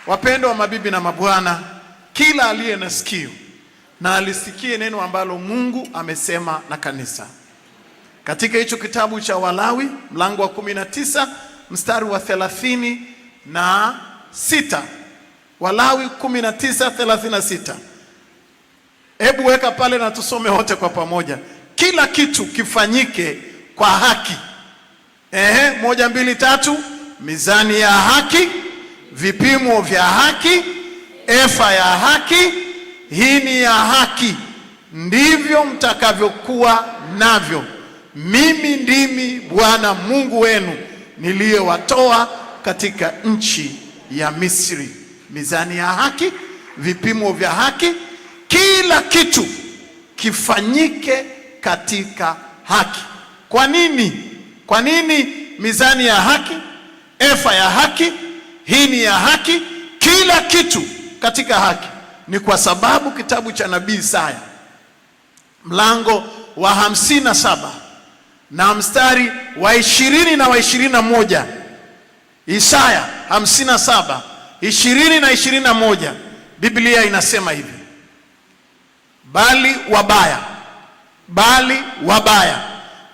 Wapendwa wa mabibi na mabwana, kila aliye na sikio na alisikie neno ambalo Mungu amesema na kanisa. Katika hicho kitabu cha Walawi mlango wa 19 mstari wa 36. Walawi 19:36. Hebu weka pale na tusome wote kwa pamoja. Kila kitu kifanyike kwa haki. 1, 2, 3. Mizani ya haki, vipimo vya haki, efa ya haki, hini ya haki, ndivyo mtakavyokuwa navyo. Mimi ndimi Bwana Mungu wenu niliyewatoa katika nchi ya Misri. Mizani ya haki, vipimo vya haki, kila kitu kifanyike katika haki. Kwa nini? Kwa nini mizani ya haki, efa ya haki, hini ya haki, kila kitu katika haki? Ni kwa sababu kitabu cha nabii Isaya mlango wa 57 na mstari wa 20 na wa 21. Isaya 57, 20 na 21. Biblia inasema hivi: bali wabaya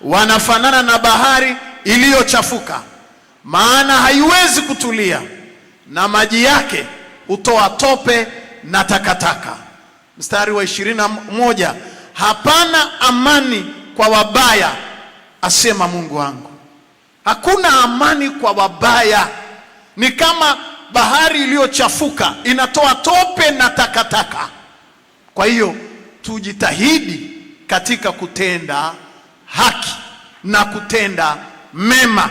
wanafanana na bahari iliyochafuka, maana haiwezi kutulia, na maji yake hutoa tope na takataka. Mstari wa 21, hapana amani kwa wabaya, asema Mungu wangu. Hakuna amani kwa wabaya. Ni kama bahari iliyochafuka, inatoa tope na takataka. Kwa hiyo tujitahidi katika kutenda haki na kutenda mema.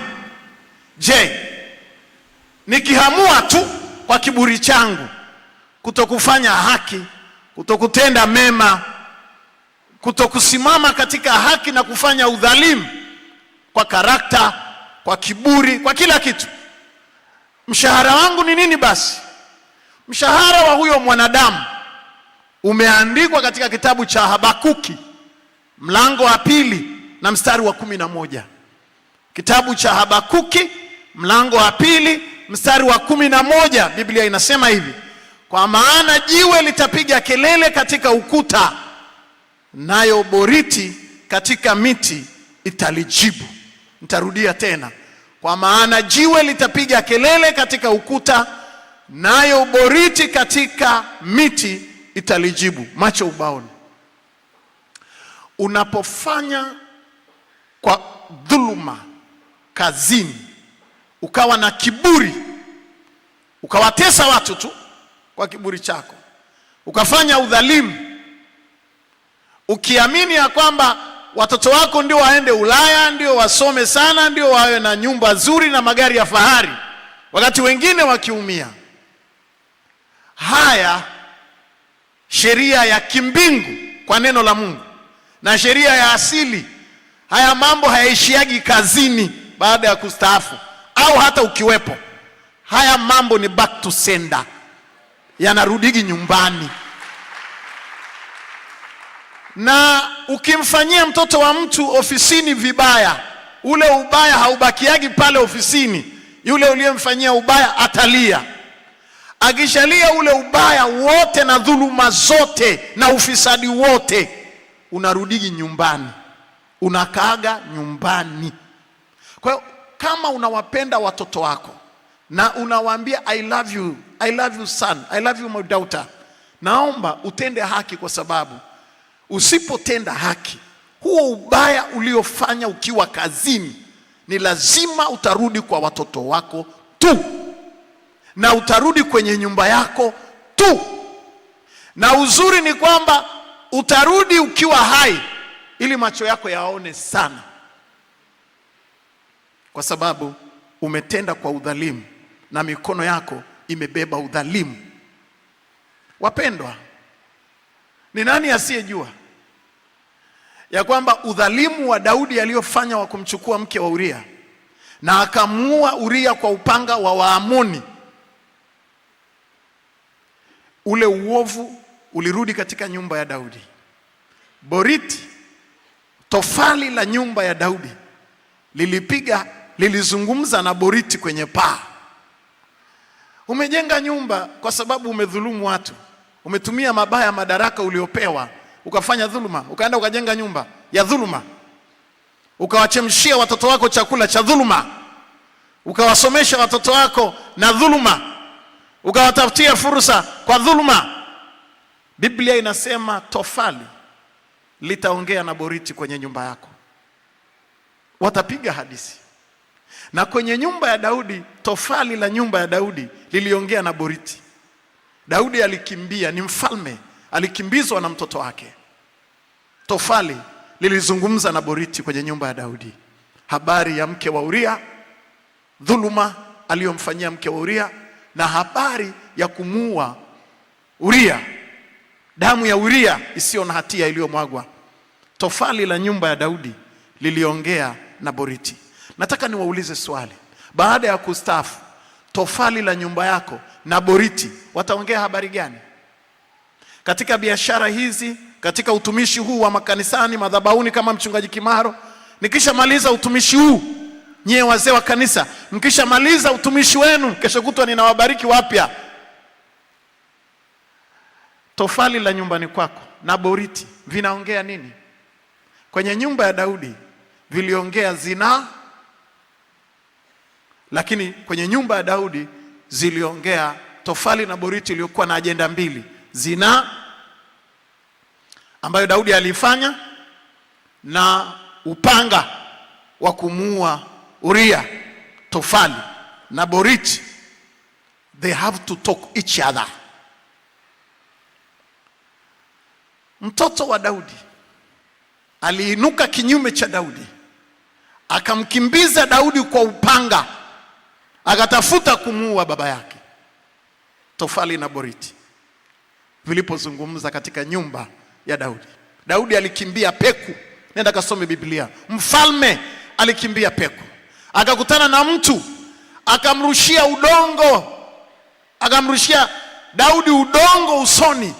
Je, nikihamua tu kwa kiburi changu kutokufanya haki, kutokutenda mema, kutokusimama katika haki na kufanya udhalimu kwa karakta, kwa kiburi, kwa kila kitu, mshahara wangu ni nini basi? Mshahara wa huyo mwanadamu umeandikwa katika kitabu cha Habakuki mlango wa 2 na mstari wa 11. Kitabu cha Habakuki mlango wa 2 mstari wa 11. Biblia inasema hivi: kwa maana jiwe litapiga kelele katika ukuta, nayo boriti katika miti italijibu. Nitarudia tena: kwa maana jiwe litapiga kelele katika ukuta, nayo boriti katika miti italijibu. Macho ubaoni. Unapofanya kwa dhuluma kazini, ukawa na kiburi, ukawatesa watu tu kwa kiburi chako, ukafanya udhalimu, ukiamini ya kwamba watoto wako ndio waende Ulaya, ndio wasome sana, ndio wawe na nyumba nzuri na magari ya fahari, wakati wengine wakiumia. Haya, sheria ya kimbingu kwa neno la Mungu na sheria ya asili, haya mambo hayaishiagi kazini baada ya kustaafu au hata ukiwepo. Haya mambo ni back to sender, yanarudigi nyumbani. Na ukimfanyia mtoto wa mtu ofisini vibaya, ule ubaya haubakiagi pale ofisini. Yule uliyemfanyia ubaya atalia. Akishalia ule ubaya wote na dhuluma zote na ufisadi wote, unarudigi nyumbani, unakaaga nyumbani. Kwa hiyo kama unawapenda watoto wako na unawaambia I love you son, I love you my daughter, naomba utende haki, kwa sababu usipotenda haki, huo ubaya uliofanya ukiwa kazini ni lazima utarudi kwa watoto wako tu, na utarudi kwenye nyumba yako tu. Na uzuri ni kwamba utarudi ukiwa hai, ili macho yako yaone sana, kwa sababu umetenda kwa udhalimu na mikono yako imebeba udhalimu. Wapendwa, ni nani asiyejua ya kwamba udhalimu wa Daudi aliyofanya wa kumchukua mke wa Uria na akamuua Uria kwa upanga wa Waamoni, ule uovu ulirudi katika nyumba ya Daudi. Boriti, tofali la nyumba ya Daudi, lilizungumza na boriti kwenye paa. Umejenga nyumba kwa sababu umedhulumu watu. Umetumia mabaya madaraka uliopewa, ukafanya dhuluma, ukaenda ukajenga nyumba ya dhuluma. Ukawachemshia watoto wako chakula cha dhuluma. Ukawasomesha watoto wako na dhuluma. Ukawatafutia fursa kwa dhuluma. Biblia inasema tofali litaongea na boriti kwenye nyumba yako. Watapiga hadithi. Na kwenye nyumba ya Daudi, tofali la nyumba ya Daudi liliongea na boriti. Daudi alikimbia, ni mfalme, alikimbizwa na mtoto wake. Tofali lilizungumza na boriti kwenye nyumba ya Daudi. Habari ya mke wa Uria, dhuluma aliyomfanyia mke wa Uria, na habari ya kumuua Uria, damu ya Uria isiyo na hatia iliyomwagwa. Tofali la nyumba ya Daudi liliongea na boriti. Nataka niwaulize swali. Baada ya kustaafu, tofali la nyumba yako na boriti wataongea habari gani? Katika biashara hizi, katika utumishi huu wa makanisani, madhabahuni kama mchungaji Kimaro, nikishamaliza utumishi huu, nyie wazee wa kanisa, mkishamaliza utumishi wenu, kesho kutwa ninawabariki wapya. Tofali la nyumbani kwako na boriti vinaongea nini? Kwenye nyumba ya Daudi viliongea zinaa, lakini kwenye nyumba ya Daudi ziliongea tofali na boriti iliyokuwa na ajenda mbili: zinaa ambayo Daudi alifanya na upanga wa kumuua Uria. Tofali na boriti, they have to talk each other. Mtoto wa Daudi aliinuka kinyume cha Daudi, akamkimbiza Daudi kwa upanga, akatafuta kumuua baba yake. Tofali na boriti vilipozungumza katika nyumba ya Daudi. Daudi alikimbia peku. Nenda kasome Biblia. Mfalme alikimbia peku, akakutana na mtu, akamrushia udongo, akamrushia Daudi udongo usoni,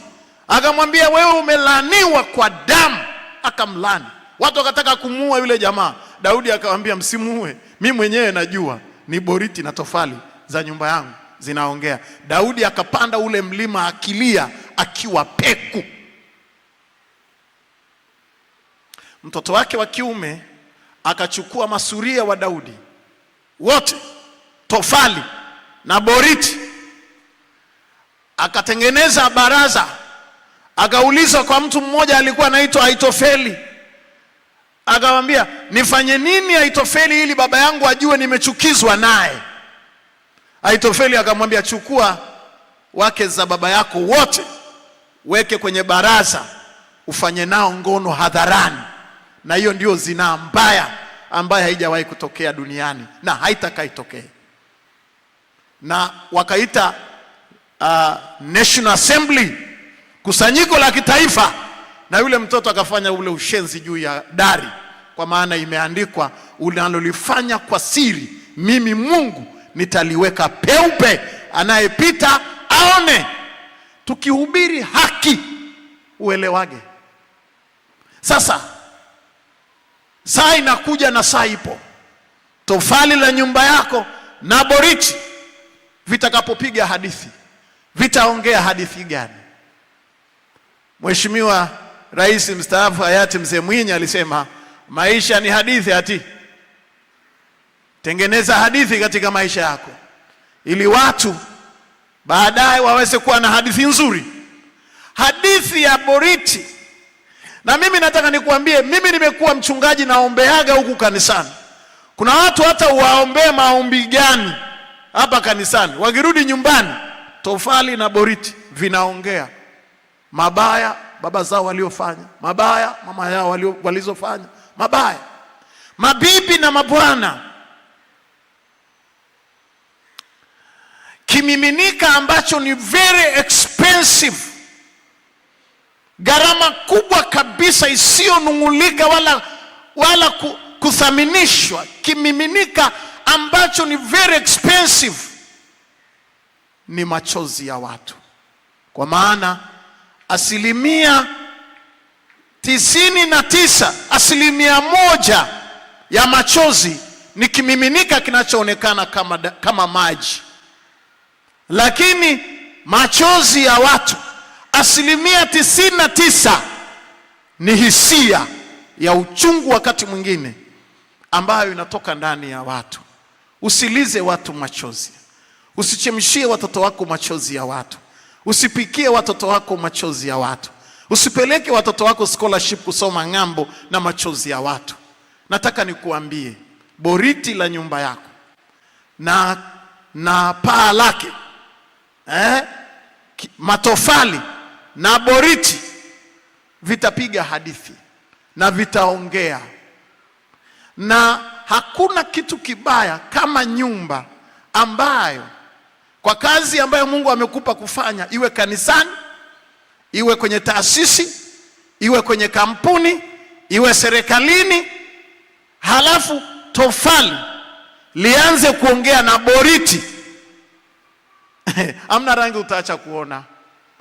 akamwambia wewe umelaaniwa kwa damu. Akamlani. Watu wakataka kumuua yule jamaa. Daudi akamwambia msimuue, mimi mwenyewe najua ni boriti na tofali za nyumba yangu zinaongea. Daudi akapanda ule mlima akilia, akiwa peku. Mtoto wake wa kiume akachukua masuria wa Daudi wote, tofali na boriti, akatengeneza baraza. Akaulizwa kwa mtu mmoja alikuwa anaitwa Ahithofeli. Akamwambia nifanye nini Ahithofeli ili baba yangu ajue nimechukizwa naye? Ahithofeli akamwambia chukua wake za baba yako wote, weke kwenye baraza, ufanye nao ngono hadharani. Na hiyo ndio zinaa mbaya ambayo haijawahi kutokea duniani na haitakaitokea. Na wakaita National Assembly, kusanyiko la kitaifa, na yule mtoto akafanya ule ushenzi juu ya dari, kwa maana imeandikwa, unalolifanya kwa siri mimi Mungu nitaliweka peupe, anayepita aone. Tukihubiri haki uelewage. Sasa saa inakuja na saa ipo. Tofali la nyumba yako na boriti vitakapopiga hadithi, vitaongea hadithi gani? Mheshimiwa Rais mstaafu hayati Mzee Mwinyi alisema maisha ni hadithi ati. Tengeneza hadithi katika maisha yako ili watu baadaye waweze kuwa na hadithi nzuri. Hadithi ya boriti. Na mimi nataka nikuambie, mimi nimekuwa mchungaji naombeaga huku kanisani. Kuna watu hata waombee maombi gani hapa kanisani, wakirudi nyumbani tofali na boriti vinaongea mabaya baba zao waliofanya, mabaya mama yao walizofanya, mabaya. Mabibi na mabwana, kimiminika ambacho ni very expensive, gharama kubwa kabisa isiyonungulika wala kuthaminishwa, kimiminika ambacho ni very expensive, ni machozi ya watu. Kwa maana 99%, 1% ya machozi ni kimiminika kinachoonekana kama maji. Lakini machozi ya watu 99% ni hisia ya uchungu wakati mwingine ambayo inatoka ndani ya watu. Usilize watu machozi. Usichemshie watoto wako machozi ya watu. Usipikie watoto wako machozi ya watu. Usipeleke watoto wako scholarship kusoma ng'ambo na machozi ya watu. Nataka nikuambie, boriti la nyumba yako na paa lake, matofali na boriti vitapiga hadithi na vitaongea. Na hakuna kitu kibaya kama nyumba ambayo kwa kazi ambayo Mungu amekupa kufanya, iwe kanisani, iwe kwenye taasisi, iwe kwenye kampuni, iwe serikalini, halafu tofali lianze kuongea na boriti. Hamna rangi utaacha kuona.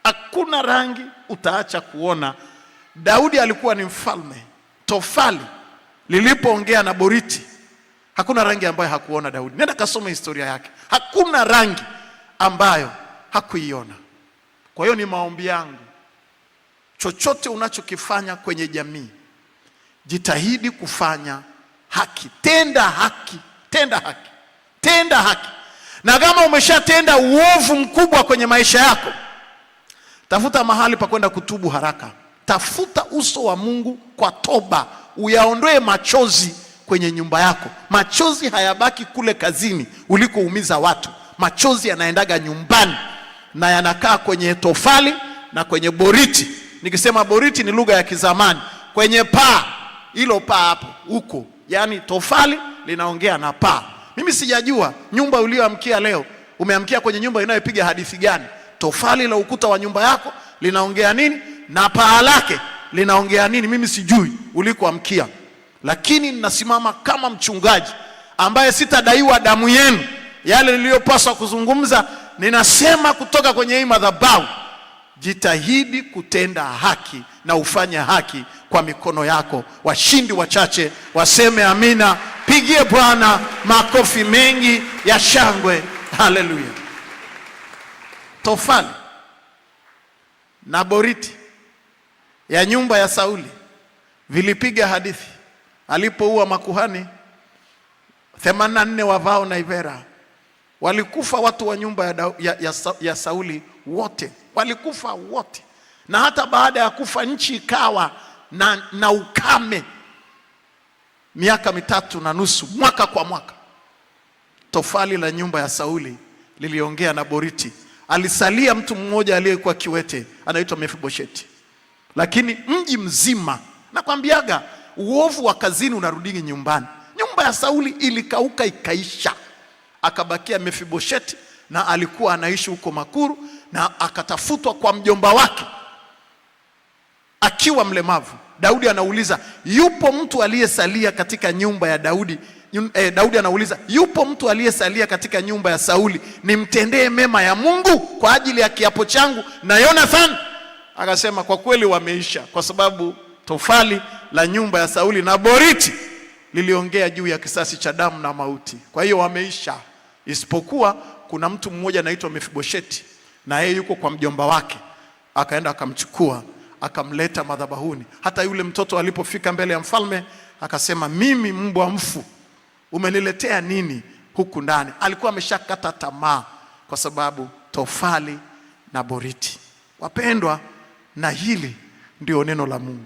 Hakuna rangi utaacha kuona. Daudi alikuwa ni mfalme. Tofali lilipoongea na boriti, hakuna rangi ambayo hakuona Daudi. Nenda kasome historia yake. Hakuna rangi ambayo hakuiona. Kwa hiyo ni maombi yangu, chochote unachokifanya kwenye jamii, jitahidi kufanya haki. Tenda haki. Tenda haki. Tenda haki. Na kama umeshatenda uovu mkubwa kwenye maisha yako, tafuta mahali pa kwenda kutubu haraka. Tafuta uso wa Mungu kwa toba. Uyaondoe machozi kwenye nyumba yako. Machozi hayabaki kule kazini ulikoumiza watu. Machozi yanaendaga nyumbani na yanakaa kwenye tofali na kwenye boriti. Nikisema boriti ni lugha ya kizamani. Kwenye paa, hilo paa hapo huko, yani tofali linaongea na paa. Mimi sijajua nyumba ulioamkia leo, umeamkia kwenye nyumba inayopiga hadithi gani? Tofali la ukuta wa nyumba yako linaongea nini na paa lake linaongea nini? Mimi sijui ulikoamkia, lakini ninasimama kama mchungaji ambaye sitadaiwa damu yenu. Yale niliyopaswa kuzungumza ninasema kutoka kwenye hii madhabahu. Jitahidi kutenda haki na ufanye haki kwa mikono yako. Washindi wachache waseme amina. Pigie Bwana makofi mengi ya shangwe. Haleluya. Tofali na boriti ya nyumba ya Sauli vilipiga hadithi alipoua makuhani 84 wavao na ivera. Walikufa watu wa nyumba ya Sauli wote. Walikufa wote. Na hata baada ya kufa nchi ikawa na ukame miaka 3.5, mwaka kwa mwaka. Tofali la nyumba ya Sauli liliongea na boriti. Alisalia mtu mmoja aliyekuwa kiwete, anaitwa Mefibosheti. Lakini mji mzima, nakwambiaga uovu wa kazini unarudingi nyumbani. Nyumba ya Sauli ilikauka ikaisha. Akabakia Mefibosheti, na alikuwa anaishi huko Makuru, na akatafutwa kwa mjomba wake akiwa mlemavu. Daudi anauliza, yupo mtu aliyesalia katika nyumba ya Daudi? Daudi anauliza, yupo mtu aliyesalia katika nyumba ya Sauli nimtendee mema ya Mungu kwa ajili ya kiapo changu na Jonathan? Akasema kwa kweli wameisha, kwa sababu tofali la nyumba ya Sauli na boriti liliongea juu ya kisasi cha damu na mauti. Kwa hiyo wameisha, isipokuwa kuna mtu mmoja anaitwa Mefibosheti, na yeye yuko kwa mjomba wake. Akaenda akamchukua, akamleta madhabahuni. Hata yule mtoto alipofika mbele ya mfalme akasema, mimi mbwa mfu, umeniletea nini huku ndani? Alikuwa ameshakata tamaa kwa sababu tofali na boriti. Wapendwa, na hili ndio neno la Mungu.